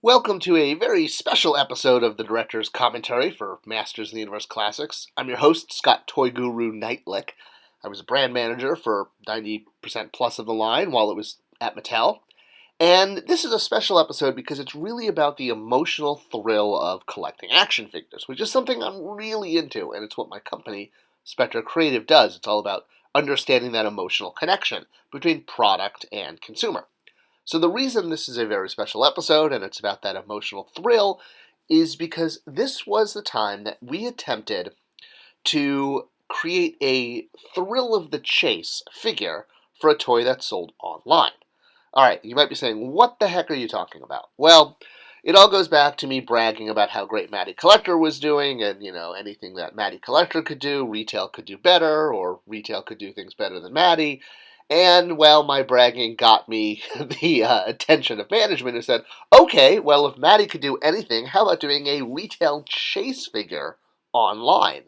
Welcome to a very special episode of the Director's Commentary for Masters of the Universe Classics. I'm your host, Scott Toy Guru Neitlich. I was a brand manager for 90% plus of the line while it was at Mattel. And this is a special episode because it's really about the emotional thrill of collecting action figures, which is something I'm really into, and it's what my company, Spector Creative, does. It's all about understanding that emotional connection between product and consumer. So the reason this is a very special episode, and it's about that emotional thrill, is because this was the time that we attempted to create a thrill of the chase figure for a toy that's sold online. Alright, you might be saying, what the heck are you talking about? Well, it all goes back to me bragging about how great Matty Collector was doing, and, anything that Matty Collector could do, retail could do better, or retail could do things better than Matty. And, well, my bragging got me the attention of management who said, okay, well, if Matty could do anything, how about doing a retail chase figure online?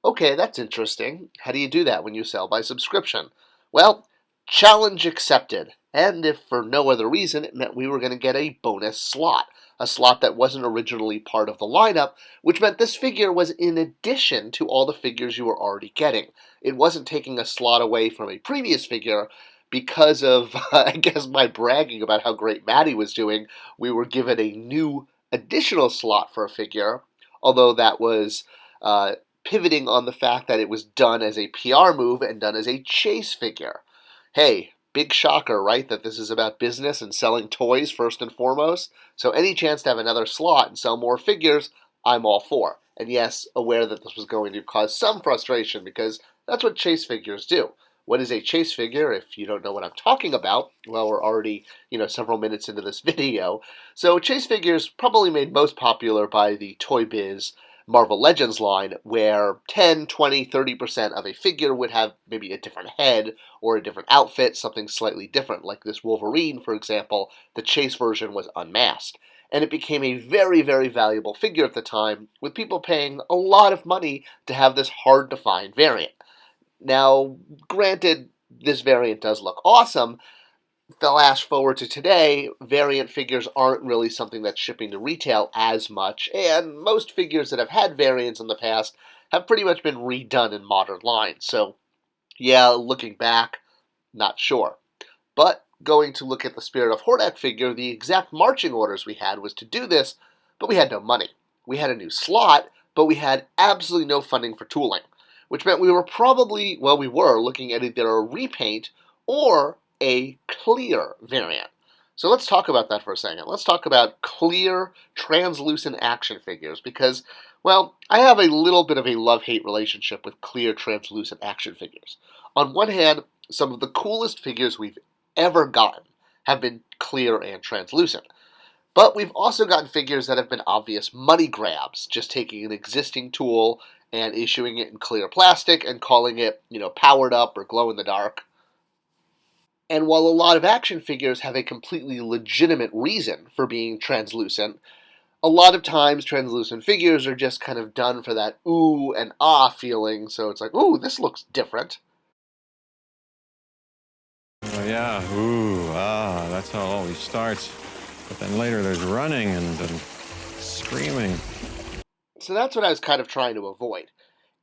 Okay, that's interesting. How do you do that when you sell by subscription? Well, challenge accepted. And if for no other reason, it meant we were going to get a bonus slot. A slot that wasn't originally part of the lineup, which meant this figure was in addition to all the figures you were already getting. It wasn't taking a slot away from a previous figure. Because of, I guess, my bragging about how great Matty was doing, we were given a new additional slot for a figure, although that was pivoting on the fact that it was done as a PR move and done as a chase figure. Hey, big shocker, right? That this is about business and selling toys first and foremost. So any chance to have another slot and sell more figures, I'm all for. And yes, aware that this was going to cause some frustration because that's what chase figures do. What is a chase figure? If you don't know what I'm talking about, well, we're already, several minutes into this video. So chase figures probably made most popular by the Toy Biz Marvel Legends line, where 10, 20, 30% of a figure would have maybe a different head or a different outfit, something slightly different. Like this Wolverine, for example, the chase version was unmasked. And it became a very, very valuable figure at the time, with people paying a lot of money to have this hard-to-find variant. Now, granted, this variant does look awesome. Fast forward to today, variant figures aren't really something that's shipping to retail as much, and most figures that have had variants in the past have pretty much been redone in modern lines. So, yeah, looking back, not sure. But going to look at the Spirit of Hordak figure, the exact marching orders we had was to do this, but we had no money. We had a new slot, but we had absolutely no funding for tooling, which meant we were looking at either a repaint or a clear variant. So let's talk about that for a second. Let's talk about clear, translucent action figures because, well, I have a little bit of a love-hate relationship with clear, translucent action figures. On one hand, some of the coolest figures we've ever gotten have been clear and translucent. But we've also gotten figures that have been obvious money grabs, just taking an existing tool and issuing it in clear plastic and calling it, powered up or glow in the dark. And while a lot of action figures have a completely legitimate reason for being translucent, a lot of times translucent figures are just kind of done for that ooh and ah feeling, so it's like, ooh, this looks different. Oh yeah, ooh, ah, that's how it always starts. But then later there's running and screaming. So that's what I was kind of trying to avoid.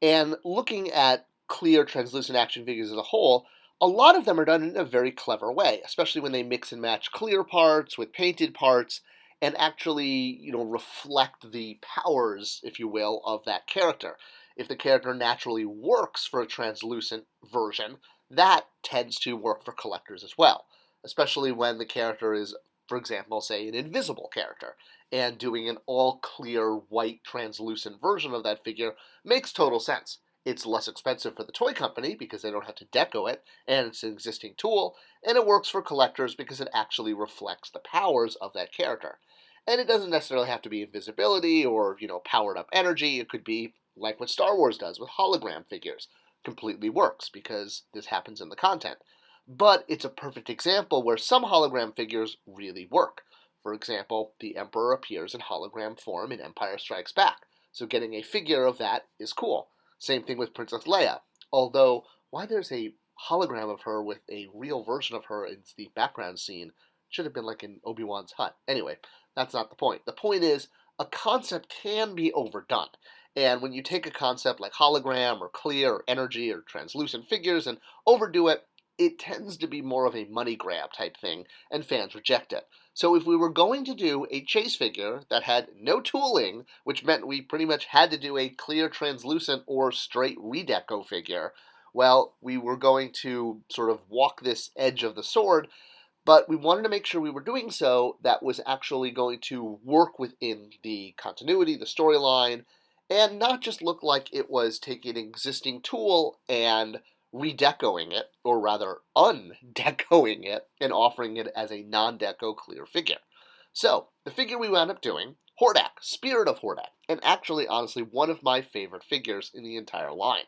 And looking at clear, translucent action figures as a whole, a lot of them are done in a very clever way, especially when they mix and match clear parts with painted parts and actually, reflect the powers, if you will, of that character. If the character naturally works for a translucent version, that tends to work for collectors as well, especially when the character is, for example, say an invisible character, and doing an all-clear, white, translucent version of that figure makes total sense. It's less expensive for the toy company because they don't have to deco it, and it's an existing tool, and it works for collectors because it actually reflects the powers of that character. And it doesn't necessarily have to be invisibility or, powered up energy. It could be like what Star Wars does with hologram figures. Completely works because this happens in the content. But it's a perfect example where some hologram figures really work. For example, the Emperor appears in hologram form in Empire Strikes Back, so getting a figure of that is cool. Same thing with Princess Leia, although why there's a hologram of her with a real version of her in the background scene should have been like in Obi-Wan's hut. Anyway, That's not the point. The point is, a concept can be overdone. And when you take a concept like hologram or clear or energy or translucent figures and overdo it, it tends to be more of a money grab type thing, and fans reject it. So if we were going to do a chase figure that had no tooling, which meant we pretty much had to do a clear, translucent, or straight redeco figure, well, we were going to sort of walk this edge of the sword, but we wanted to make sure we were doing so that was actually going to work within the continuity, the storyline, and not just look like it was taking an existing tool and redecoing it, or rather undecoing it, and offering it as a non-deco clear figure. So, the figure we wound up doing, Hordak, Spirit of Hordak, and actually, honestly, one of my favorite figures in the entire line.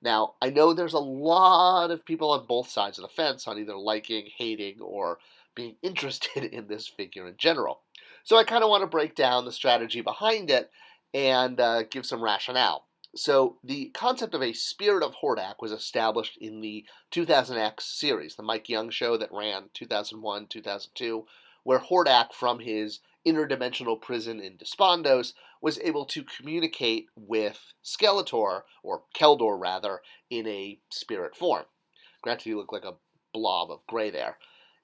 Now, I know there's a lot of people on both sides of the fence on either liking, hating, or being interested in this figure in general. So I kind of want to break down the strategy behind it and give some rationale. So the concept of a Spirit of Hordak was established in the 2000X series, the Mike Young show that ran 2001, 2002, where Hordak, from his interdimensional prison in Despondos, was able to communicate with Skeletor, or Keldor rather, in a spirit form. Granted, he looked like a blob of gray there.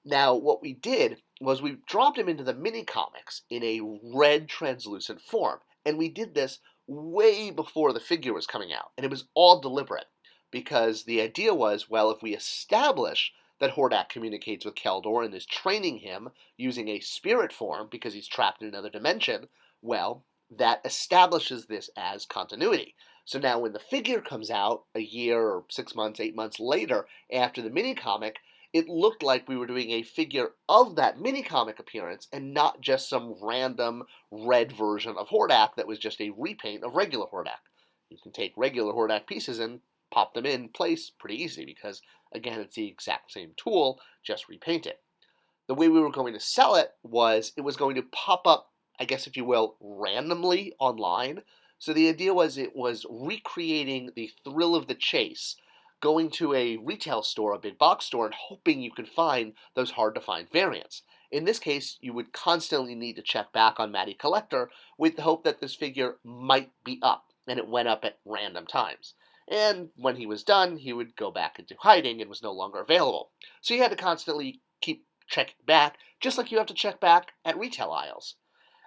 Now, what we did was we dropped him into the mini-comics in a red translucent form, and we did this way before the figure was coming out, and it was all deliberate, because the idea was, well, if we establish that Hordak communicates with Keldor and is training him using a spirit form because he's trapped in another dimension, well, that establishes this as continuity. So now when the figure comes out a year or 6 months, 8 months later after the mini-comic, it looked like we were doing a figure of that mini-comic appearance and not just some random red version of Hordak that was just a repaint of regular Hordak. You can take regular Hordak pieces and pop them in place pretty easy because, again, it's the exact same tool, just repainted. The way we were going to sell it was going to pop up, I guess if you will, randomly online. So the idea was it was recreating the thrill of the chase, going to a retail store, a big box store, and hoping you could find those hard-to-find variants. In this case, you would constantly need to check back on Matty Collector with the hope that this figure might be up, and it went up at random times. And when he was done, he would go back into hiding and was no longer available. So you had to constantly keep checking back, just like you have to check back at retail aisles.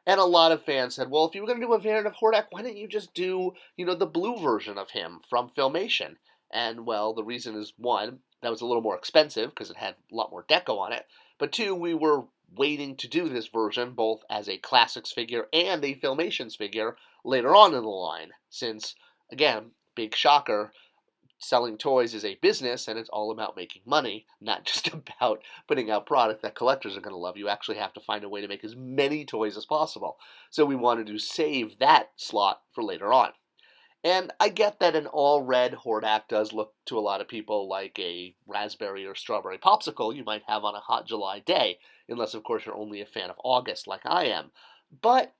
And a lot of fans said, well, if you were going to do a variant of Hordak, why didn't you just do, the blue version of him from Filmation? And, well, the reason is, one, that was a little more expensive because it had a lot more deco on it. But two, we were waiting to do this version both as a Classics figure and a Filmations figure later on in the line. Since, again, big shocker, selling toys is a business and it's all about making money, not just about putting out product that collectors are going to love. You actually have to find a way to make as many toys as possible. So we wanted to save that slot for later on. And I get that an all-red Hordak does look to a lot of people like a raspberry or strawberry popsicle you might have on a hot July day, unless, of course, you're only a fan of August like I am. But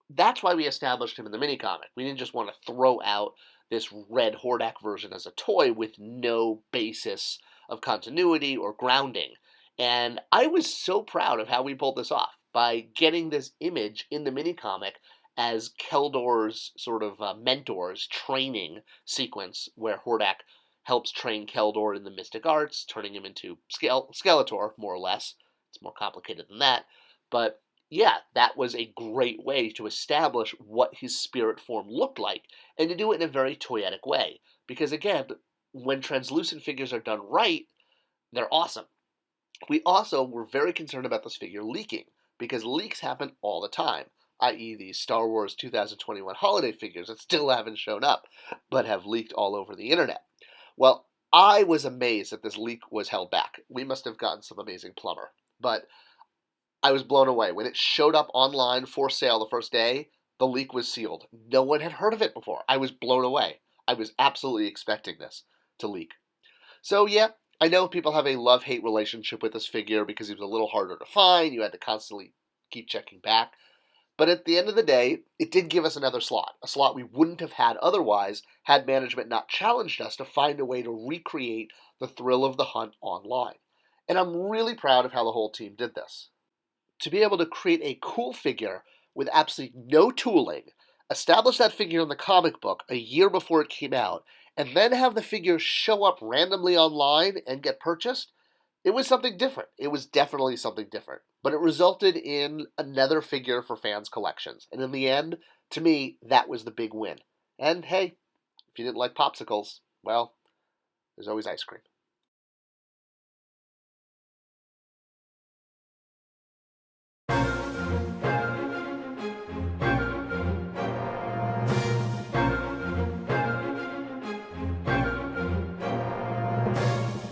that's why we established him in the mini-comic. We didn't just want to throw out this red Hordak version as a toy with no basis of continuity or grounding. And I was so proud of how we pulled this off by getting this image in the mini-comic as Keldor's sort of mentor's training sequence where Hordak helps train Keldor in the mystic arts, turning him into Skeletor, more or less. It's more complicated than that. But yeah, that was a great way to establish what his spirit form looked like, and to do it in a very toyetic way. Because again, when translucent figures are done right, they're awesome. We also were very concerned about this figure leaking, because leaks happen all the time, i.e. the Star Wars 2021 holiday figures that still haven't shown up, but have leaked all over the internet. Well, I was amazed that this leak was held back. We must have gotten some amazing plumber. But I was blown away. When it showed up online for sale the first day, the leak was sealed. No one had heard of it before. I was blown away. I was absolutely expecting this to leak. So yeah, I know people have a love-hate relationship with this figure because he was a little harder to find. You had to constantly keep checking back. But at the end of the day, it did give us another slot, a slot we wouldn't have had otherwise had management not challenged us to find a way to recreate the thrill of the hunt online. And I'm really proud of how the whole team did this. to be able to create a cool figure with absolutely no tooling, establish that figure in the comic book a year before it came out, and then have the figure show up randomly online and get purchased, it was something different. It was definitely something different. But it resulted in another figure for fans' collections. And in the end, to me, that was the big win. And hey, if you didn't like popsicles, well, there's always ice cream.